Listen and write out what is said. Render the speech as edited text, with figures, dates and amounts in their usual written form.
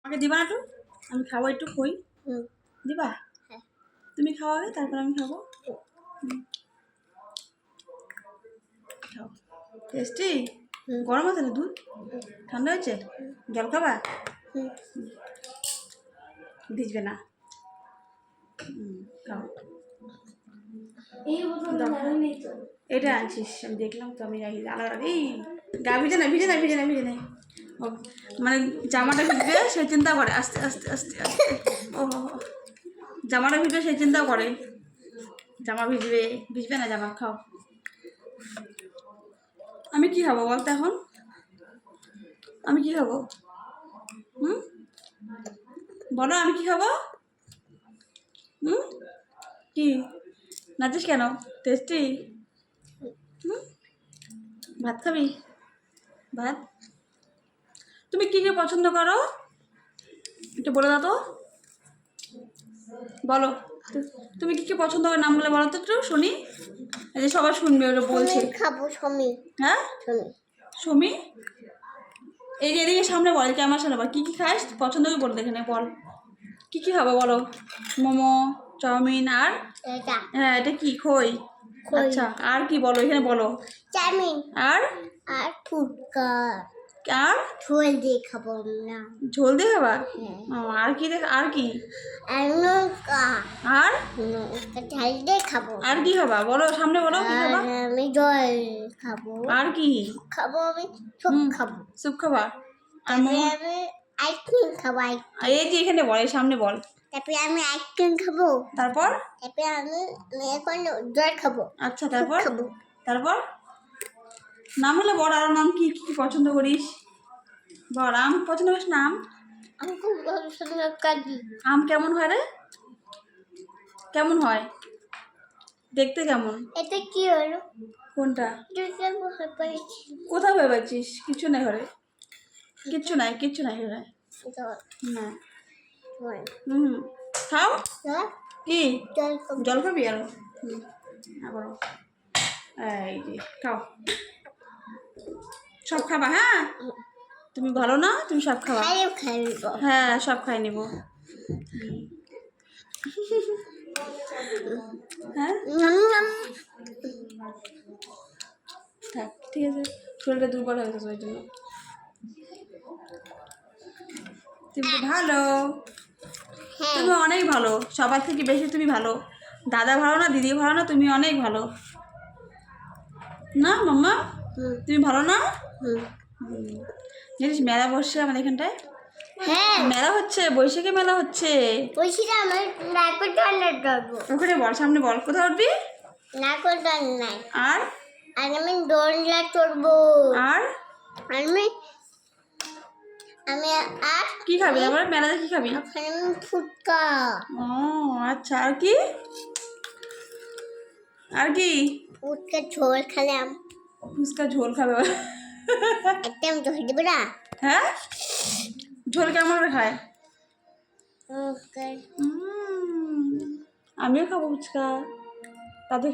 আমাকে দিবা না একটু? আমি খাবো একটু খই। দিবা? হ্যাঁ। তুমি খাওয়াবে তারপর আমি খাবো। খাও। টেস্টি? গরম আছে না দুধ? ঠান্ডা হয়েছে? জল খাবা? ভিজবে না। খাও। এটা আনছিস আমি দেখলাম তো আমি এই গা ভিজে না ভিজে না ভিজে না ভিজে নাই। মানে জামাটা ভিজবে সে চিন্তা করে আস্তে আস্তে আস্তে আস্তে। ও জামাটা ভিজবে সেই চিন্তাও করে জামা ভিজবে ভিজবে না জামা। খাও। আমি কি খাবো বলতো এখন? আমি কি খাবো? বলো আমি কি খাবো? কি নাচিস কেন? টেস্টি? ভাত খাবি? ভাত? তুমি কি কি পছন্দ করো একটু বলে দাও তো। বলো তুমি কি কি পছন্দ করো নামগুলো বলো তো একটু শুনি। এই যে সবাই শুনবে ওরা বলছে। খাবো সমী। হ্যাঁ সমী। এই যে এদিকে সামনে বল ক্যামেরার সামনে বল কি কি খাস পছন্দ করে বল এখানে বল কি কি খাবো বলো। মোমো চাউমিন আর হ্যাঁ এটা কি খই? আচ্ছা আর কি বলো এখানে বলো। চাউমিন আর আর ফুচকা আর ঝোল দিয়ে খাবো না। ঝোল দিয়ে খাবা? আর কি দেখ আর কি? আর লঙ্কা আর ঝাল দিয়ে খাবো। আর কি খাবা বলো সামনে বলো কি খাবা? আমি জল খাবো। আর কি খাবো? আমি স্যুপ খাবো। স্যুপ খাবা? আর আমি আইসক্রিম খাবো। এই যে এখানে বল এই সামনে বল। তারপরে আমি আইসক্রিম খাবো। তারপর তারপরে আমি এখন জল খাবো। আচ্ছা তারপর খাবো। তারপর নাম হলে বল আরো নাম কি কি পছন্দ করিস বল। আম পছন্দ করিস না? আমি খুব পছন্দ করি। আম কেমন হয় রে? কেমন হয় দেখতে কেমন? এটা কি হলো? কোনটা? কোথাও ভেবেছিস? কিছু নাই ঘরে কিচ্ছু নাই কিচ্ছু নাই ঘরে না। খাও কি জল খাবি আরো? আবারও এই যে খাও সব খাবা। হ্যাঁ তুমি ভালো না তুমি সব খাবা। হ্যাঁ সব খাই নিব। হ্যাঁ থাক ঠিক আছে শরীরটা দুর্বল হয়ে গেছে ওই জন্য। তুমি তো ভালো তুমি অনেক ভালো সবার থেকে বেশি তুমি ভালো। দাদা ভালো না দিদি ভালো না তুমি অনেক ভালো না মাম্মা? তুমি ভালো না? জানিস মেলা বসছে আমাদের এখানটায়। হ্যাঁ মেলা হচ্ছে বৈশাখী মেলা হচ্ছে। ওখানে বল সামনে বল কোথায় উঠবি? আর আমি দোলনা চড়বো। আর আমি আর কি খাবি তারপরে মেলাতে কি খাবি? ফুচকা। ও আচ্ছা আর কি? আর কি? ফুচকা ঝোল খেলাম। ফুচকা ঝোল খাবে? একটা আমি ঝোল দেবো না। হ্যাঁ ঝোল কেমন করে খায়? আমিও খাবো ফুচকা তাতে